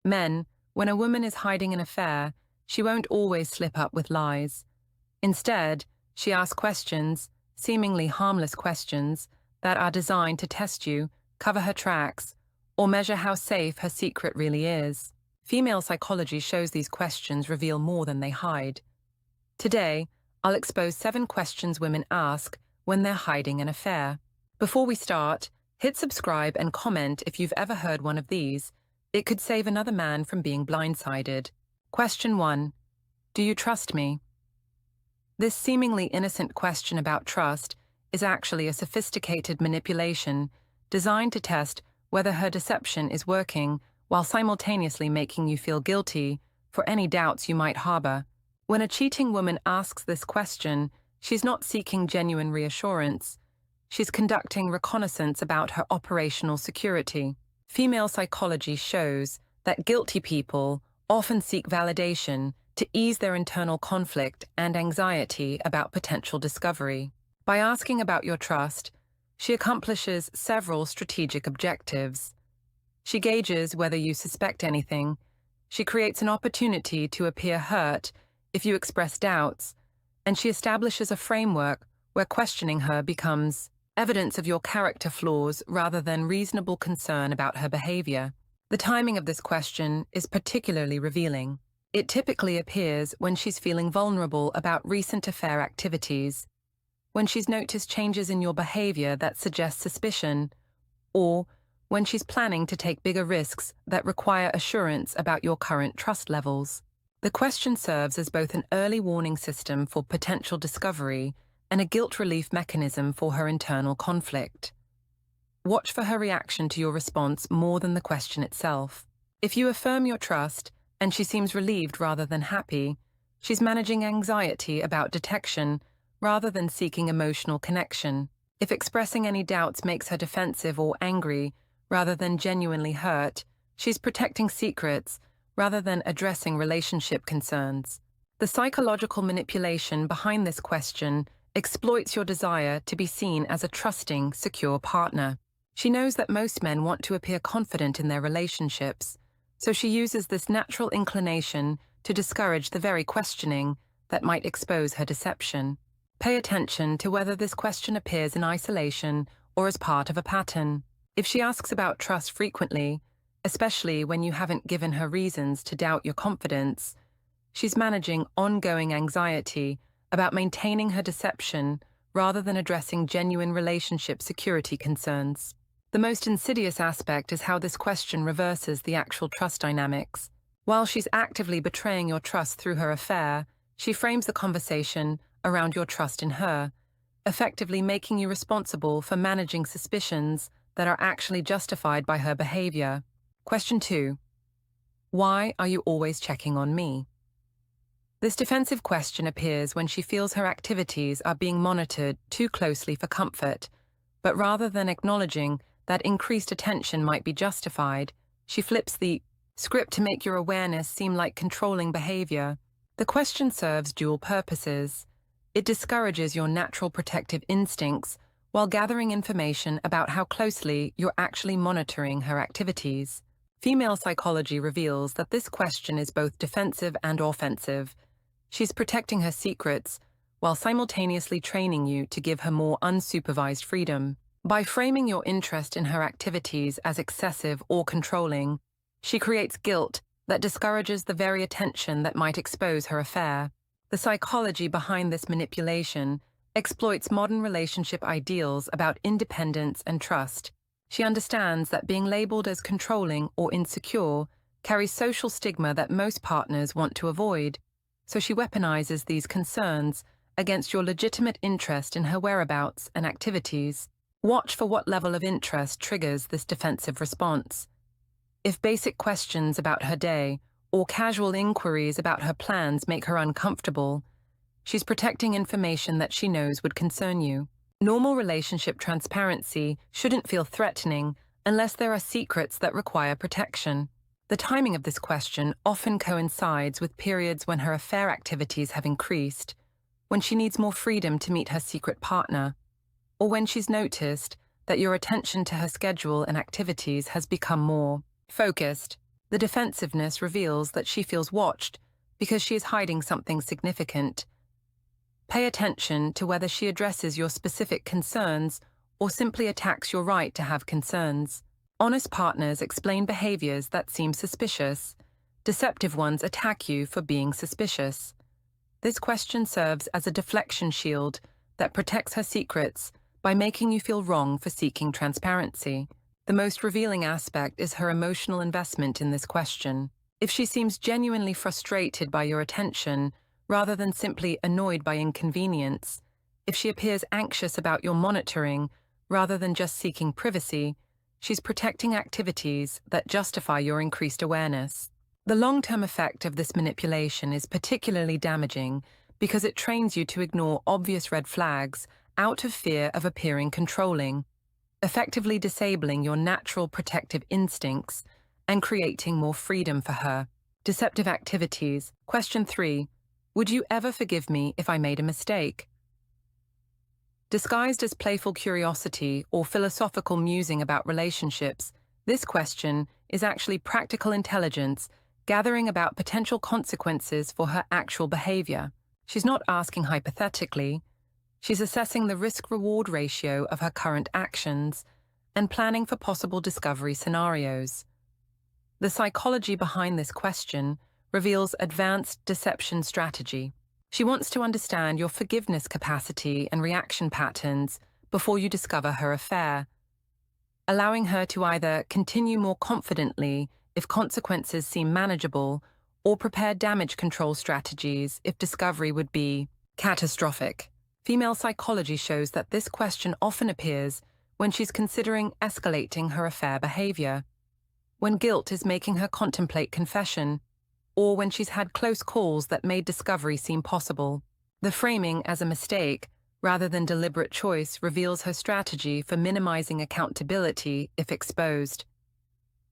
Men, when a woman is hiding an affair, she won't always slip up with lies. Instead, she asks questions, seemingly harmless questions, that are designed to test you, cover her tracks, or measure how safe her secret really is. Female psychology shows these questions reveal more than they hide. Today, I'll expose 7 questions women ask when they're hiding an affair. Before we start, hit subscribe and comment if you've ever heard one of these. It could save another man from being blindsided. Question 1. Do you trust me? This seemingly innocent question about trust is actually a sophisticated manipulation designed to test whether her deception is working while simultaneously making you feel guilty for any doubts you might harbor. When a cheating woman asks this question, she's not seeking genuine reassurance. She's conducting reconnaissance about her operational security. Female psychology shows that guilty people often seek validation to ease their internal conflict and anxiety about potential discovery. By asking about your trust, she accomplishes several strategic objectives. She gauges whether you suspect anything. She creates an opportunity to appear hurt if you express doubts, and she establishes a framework where questioning her becomes evidence of your character flaws rather than reasonable concern about her behavior. The timing of this question is particularly revealing. It typically appears when she's feeling vulnerable about recent affair activities, when she's noticed changes in your behavior that suggest suspicion, or when she's planning to take bigger risks that require assurance about your current trust levels. The question serves as both an early warning system for potential discovery and a guilt relief mechanism for her internal conflict. Watch for her reaction to your response more than the question itself. If you affirm your trust and she seems relieved rather than happy, she's managing anxiety about detection rather than seeking emotional connection. If expressing any doubts makes her defensive or angry rather than genuinely hurt, she's protecting secrets rather than addressing relationship concerns. The psychological manipulation behind this question exploits your desire to be seen as a trusting, secure partner. She knows that most men want to appear confident in their relationships, so she uses this natural inclination to discourage the very questioning that might expose her deception. Pay attention to whether this question appears in isolation or as part of a pattern. If she asks about trust frequently, especially when you haven't given her reasons to doubt your confidence, she's managing ongoing anxiety about maintaining her deception rather than addressing genuine relationship security concerns. The most insidious aspect is how this question reverses the actual trust dynamics. While she's actively betraying your trust through her affair, she frames the conversation around your trust in her, effectively making you responsible for managing suspicions that are actually justified by her behavior. Question 2. Why are you always checking on me? This defensive question appears when she feels her activities are being monitored too closely for comfort, but rather than acknowledging that increased attention might be justified, she flips the script to make your awareness seem like controlling behavior. The question serves dual purposes. It discourages your natural protective instincts while gathering information about how closely you're actually monitoring her activities. Female psychology reveals that this question is both defensive and offensive. She's protecting her secrets while simultaneously training you to give her more unsupervised freedom. By framing your interest in her activities as excessive or controlling, she creates guilt that discourages the very attention that might expose her affair. The psychology behind this manipulation exploits modern relationship ideals about independence and trust. She understands that being labeled as controlling or insecure carries social stigma that most partners want to avoid, so she weaponizes these concerns against your legitimate interest in her whereabouts and activities. Watch for what level of interest triggers this defensive response. If basic questions about her day or casual inquiries about her plans make her uncomfortable, she's protecting information that she knows would concern you. Normal relationship transparency shouldn't feel threatening unless there are secrets that require protection. The timing of this question often coincides with periods when her affair activities have increased, when she needs more freedom to meet her secret partner, or when she's noticed that your attention to her schedule and activities has become more focused. The defensiveness reveals that she feels watched because she is hiding something significant. Pay attention to whether she addresses your specific concerns or simply attacks your right to have concerns. Honest partners explain behaviors that seem suspicious. Deceptive ones attack you for being suspicious. This question serves as a deflection shield that protects her secrets by making you feel wrong for seeking transparency. The most revealing aspect is her emotional investment in this question. If she seems genuinely frustrated by your attention, rather than simply annoyed by inconvenience, if she appears anxious about your monitoring, rather than just seeking privacy, she's protecting activities that justify your increased awareness. The long-term effect of this manipulation is particularly damaging because it trains you to ignore obvious red flags out of fear of appearing controlling, effectively disabling your natural protective instincts and creating more freedom for her. Deceptive activities. Question 3. Would you ever forgive me if I made a mistake? Disguised as playful curiosity or philosophical musing about relationships, this question is actually practical intelligence gathering about potential consequences for her actual behavior. She's not asking hypothetically. She's assessing the risk-reward ratio of her current actions and planning for possible discovery scenarios. The psychology behind this question reveals advanced deception strategy. She wants to understand your forgiveness capacity and reaction patterns before you discover her affair, allowing her to either continue more confidently if consequences seem manageable or prepare damage control strategies if discovery would be catastrophic. Female psychology shows that this question often appears when she's considering escalating her affair behavior, when guilt is making her contemplate confession, or when she's had close calls that made discovery seem possible. The framing as a mistake, rather than deliberate choice, reveals her strategy for minimizing accountability if exposed.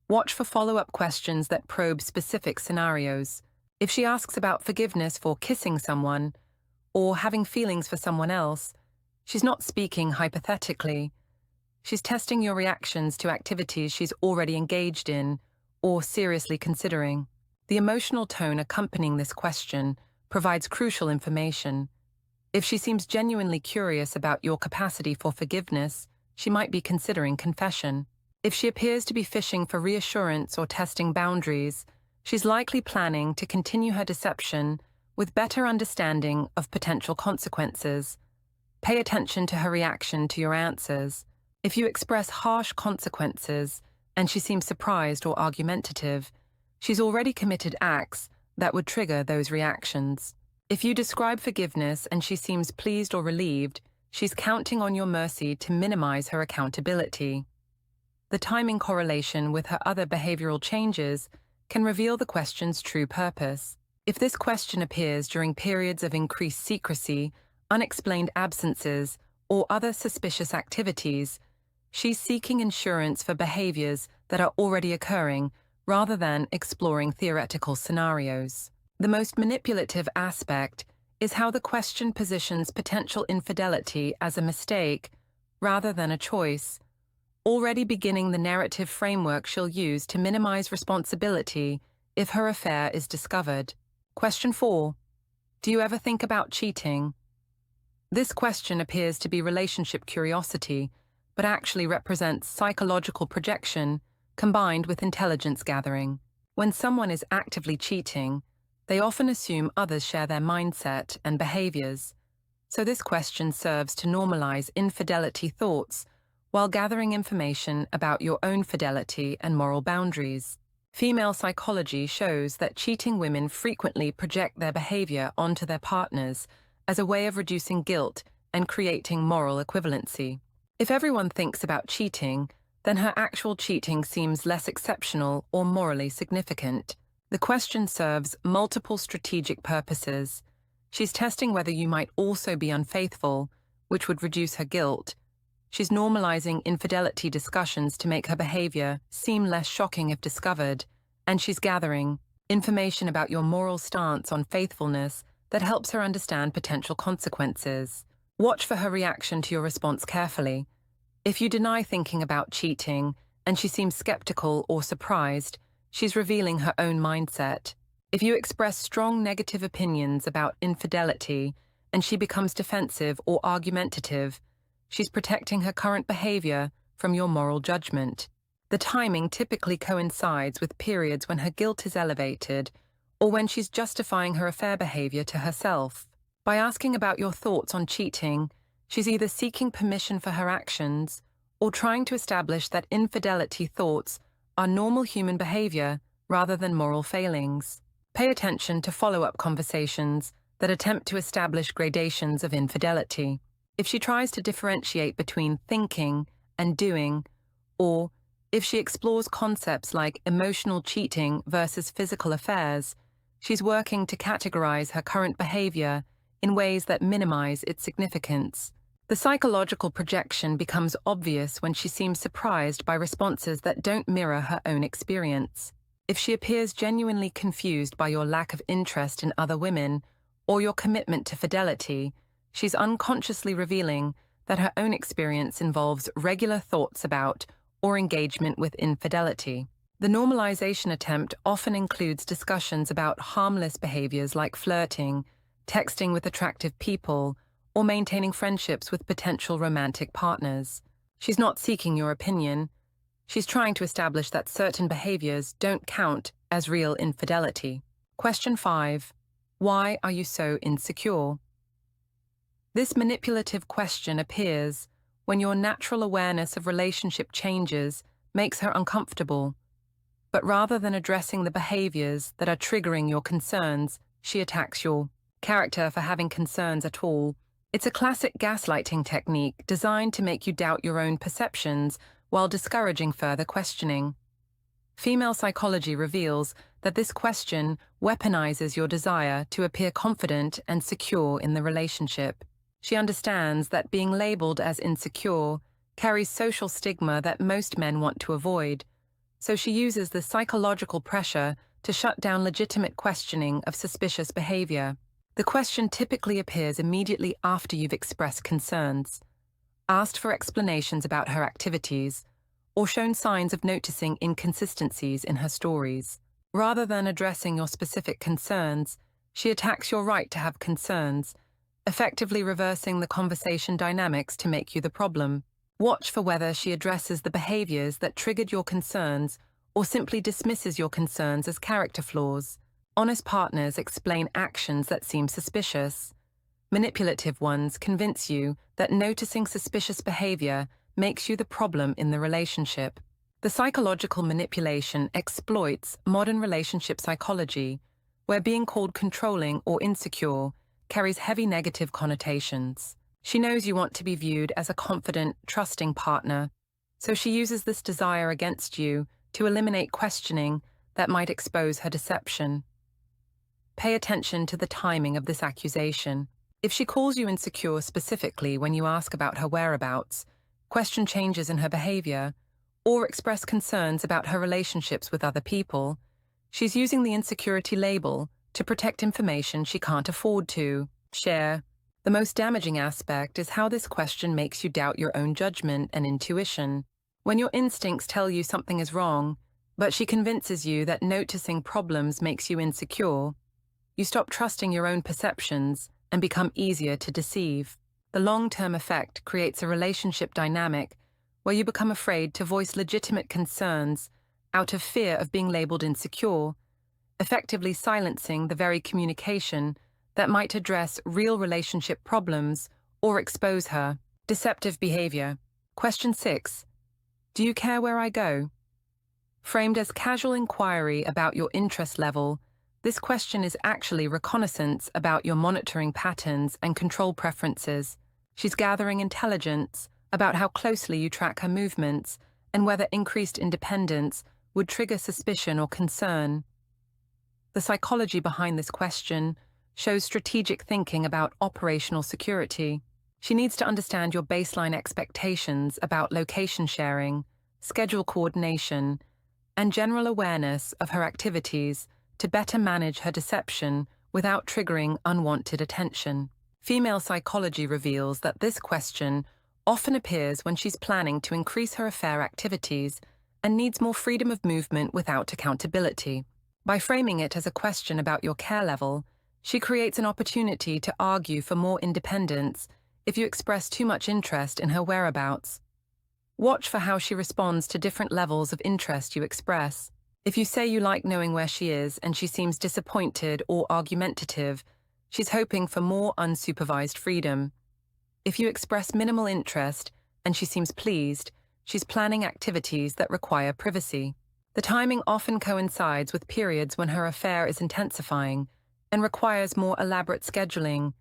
Watch for follow-up questions that probe specific scenarios. If she asks about forgiveness for kissing someone or having feelings for someone else, she's not speaking hypothetically. She's testing your reactions to activities she's already engaged in or seriously considering. The emotional tone accompanying this question provides crucial information. If she seems genuinely curious about your capacity for forgiveness, she might be considering confession. If she appears to be fishing for reassurance or testing boundaries, she's likely planning to continue her deception with better understanding of potential consequences. Pay attention to her reaction to your answers. If you express harsh consequences and she seems surprised or argumentative, she's already committed acts that would trigger those reactions. If you describe forgiveness and she seems pleased or relieved, she's counting on your mercy to minimize her accountability. The timing correlation with her other behavioral changes can reveal the question's true purpose. If this question appears during periods of increased secrecy, unexplained absences, or other suspicious activities, she's seeking insurance for behaviors that are already occurring rather than exploring theoretical scenarios. The most manipulative aspect is how the question positions potential infidelity as a mistake rather than a choice, already beginning the narrative framework she'll use to minimize responsibility if her affair is discovered. Question 4. Do you ever think about cheating? This question appears to be relationship curiosity, but actually represents psychological projection combined with intelligence gathering. When someone is actively cheating, they often assume others share their mindset and behaviors. So this question serves to normalize infidelity thoughts while gathering information about your own fidelity and moral boundaries. Female psychology shows that cheating women frequently project their behavior onto their partners as a way of reducing guilt and creating moral equivalency. If everyone thinks about cheating, then her actual cheating seems less exceptional or morally significant. The question serves multiple strategic purposes. She's testing whether you might also be unfaithful, which would reduce her guilt. She's normalizing infidelity discussions to make her behavior seem less shocking if discovered, and she's gathering information about your moral stance on faithfulness that helps her understand potential consequences. Watch for her reaction to your response carefully. If you deny thinking about cheating and she seems skeptical or surprised, she's revealing her own mindset. If you express strong negative opinions about infidelity and she becomes defensive or argumentative, she's protecting her current behavior from your moral judgment. The timing typically coincides with periods when her guilt is elevated or when she's justifying her affair behavior to herself. By asking about your thoughts on cheating, she's either seeking permission for her actions or trying to establish that infidelity thoughts are normal human behavior rather than moral failings. Pay attention to follow-up conversations that attempt to establish gradations of infidelity. If she tries to differentiate between thinking and doing, or if she explores concepts like emotional cheating versus physical affairs, she's working to categorize her current behavior in ways that minimize its significance. The psychological projection becomes obvious when she seems surprised by responses that don't mirror her own experience. If she appears genuinely confused by your lack of interest in other women or your commitment to fidelity, she's unconsciously revealing that her own experience involves regular thoughts about or engagement with infidelity. The normalization attempt often includes discussions about harmless behaviors like flirting, texting with attractive people, or maintaining friendships with potential romantic partners. She's not seeking your opinion. She's trying to establish that certain behaviors don't count as real infidelity. Question 5. Why are you so insecure? This manipulative question appears when your natural awareness of relationship changes makes her uncomfortable. But rather than addressing the behaviors that are triggering your concerns, she attacks your character for having concerns at all. It's a classic gaslighting technique designed to make you doubt your own perceptions while discouraging further questioning. Female psychology reveals that this question weaponizes your desire to appear confident and secure in the relationship. She understands that being labeled as insecure carries social stigma that most men want to avoid, so she uses the psychological pressure to shut down legitimate questioning of suspicious behavior. The question typically appears immediately after you've expressed concerns, asked for explanations about her activities, or shown signs of noticing inconsistencies in her stories. Rather than addressing your specific concerns, she attacks your right to have concerns, effectively reversing the conversation dynamics to make you the problem. Watch for whether she addresses the behaviors that triggered your concerns or simply dismisses your concerns as character flaws. Honest partners explain actions that seem suspicious. Manipulative ones convince you that noticing suspicious behavior makes you the problem in the relationship. The psychological manipulation exploits modern relationship psychology, where being called controlling or insecure carries heavy negative connotations. She knows you want to be viewed as a confident, trusting partner, so she uses this desire against you to eliminate questioning that might expose her deception. Pay attention to the timing of this accusation. If she calls you insecure specifically when you ask about her whereabouts, question changes in her behavior, or express concerns about her relationships with other people, she's using the insecurity label to protect information she can't afford to share. The most damaging aspect is how this question makes you doubt your own judgment and intuition. When your instincts tell you something is wrong, but she convinces you that noticing problems makes you insecure, you stop trusting your own perceptions and become easier to deceive. The long-term effect creates a relationship dynamic where you become afraid to voice legitimate concerns out of fear of being labeled insecure, effectively silencing the very communication that might address real relationship problems or expose her. Deceptive behavior. Question 6. Do you care where I go? Framed as casual inquiry about your interest level, this question is actually reconnaissance about your monitoring patterns and control preferences. She's gathering intelligence about how closely you track her movements and whether increased independence would trigger suspicion or concern. The psychology behind this question shows strategic thinking about operational security. She needs to understand your baseline expectations about location sharing, schedule coordination, and general awareness of her activities to better manage her deception without triggering unwanted attention. Female psychology reveals that this question often appears when she's planning to increase her affair activities and needs more freedom of movement without accountability. By framing it as a question about your care level, she creates an opportunity to argue for more independence if you express too much interest in her whereabouts. Watch for how she responds to different levels of interest you express. If you say you like knowing where she is and she seems disappointed or argumentative, she's hoping for more unsupervised freedom. If you express minimal interest and she seems pleased, she's planning activities that require privacy. The timing often coincides with periods when her affair is intensifying and requires more elaborate scheduling,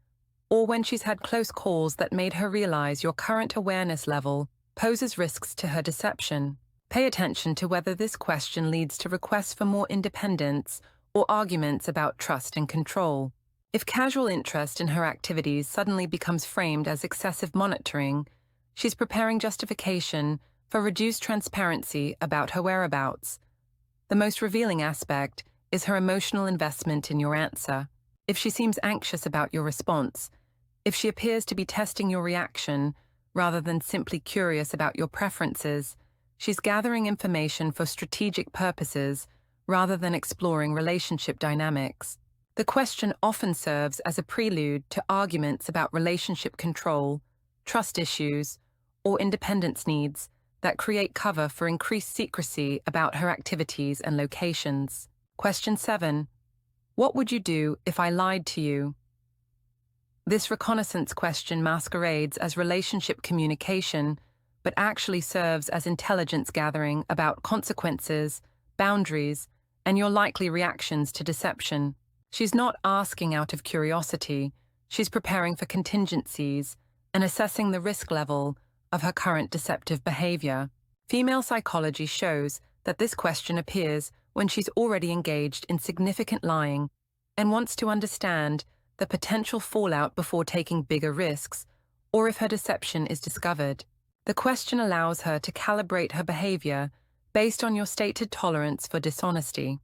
or when she's had close calls that made her realize your current awareness level poses risks to her deception. Pay attention to whether this question leads to requests for more independence or arguments about trust and control. If casual interest in her activities suddenly becomes framed as excessive monitoring, she's preparing justification for reduced transparency about her whereabouts. The most revealing aspect is her emotional investment in your answer. If she seems anxious about your response, if she appears to be testing your reaction rather than simply curious about your preferences, she's gathering information for strategic purposes rather than exploring relationship dynamics. The question often serves as a prelude to arguments about relationship control, trust issues, or independence needs that create cover for increased secrecy about her activities and locations. Question 7. What would you do if I lied to you? This reconnaissance question masquerades as relationship communication, but actually serves as intelligence gathering about consequences, boundaries, and your likely reactions to deception. She's not asking out of curiosity, she's preparing for contingencies and assessing the risk level of her current deceptive behavior. Female psychology shows that this question appears when she's already engaged in significant lying and wants to understand the potential fallout before taking bigger risks, or if her deception is discovered. The question allows her to calibrate her behavior based on your stated tolerance for dishonesty.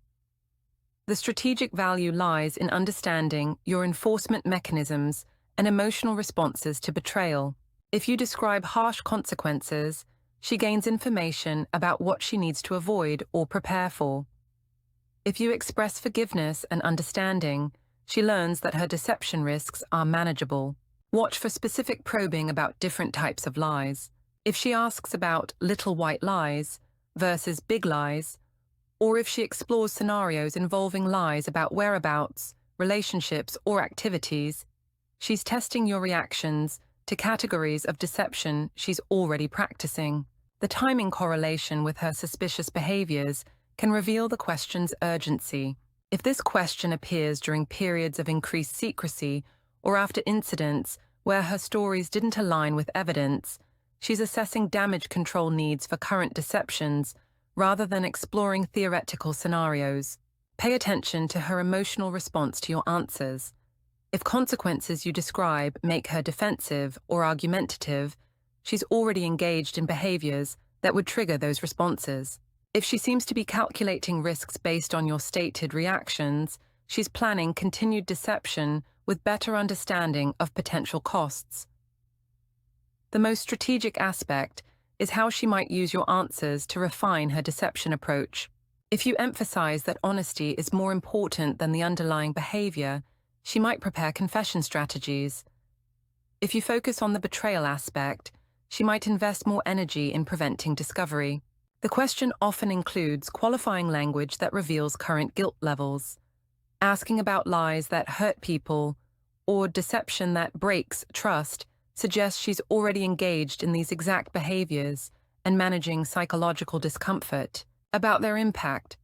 The strategic value lies in understanding your enforcement mechanisms and emotional responses to betrayal. If you describe harsh consequences, she gains information about what she needs to avoid or prepare for. If you express forgiveness and understanding, she learns that her deception risks are manageable. Watch for specific probing about different types of lies. If she asks about little white lies versus big lies, or if she explores scenarios involving lies about whereabouts, relationships, or activities, she's testing your reactions to categories of deception she's already practicing. The timing correlation with her suspicious behaviors can reveal the question's urgency. If this question appears during periods of increased secrecy or after incidents where her stories didn't align with evidence, she's assessing damage control needs for current deceptions rather than exploring theoretical scenarios. Pay attention to her emotional response to your answers. If consequences you describe make her defensive or argumentative, she's already engaged in behaviors that would trigger those responses. If she seems to be calculating risks based on your stated reactions, she's planning continued deception with better understanding of potential costs. The most strategic aspect is how she might use your answers to refine her deception approach. If you emphasize that honesty is more important than the underlying behavior, she might prepare confession strategies. If you focus on the betrayal aspect, she might invest more energy in preventing discovery. The question often includes qualifying language that reveals current guilt levels, asking about lies that hurt people, or deception that breaks trust suggests she's already engaged in these exact behaviors and managing psychological discomfort. About their impact,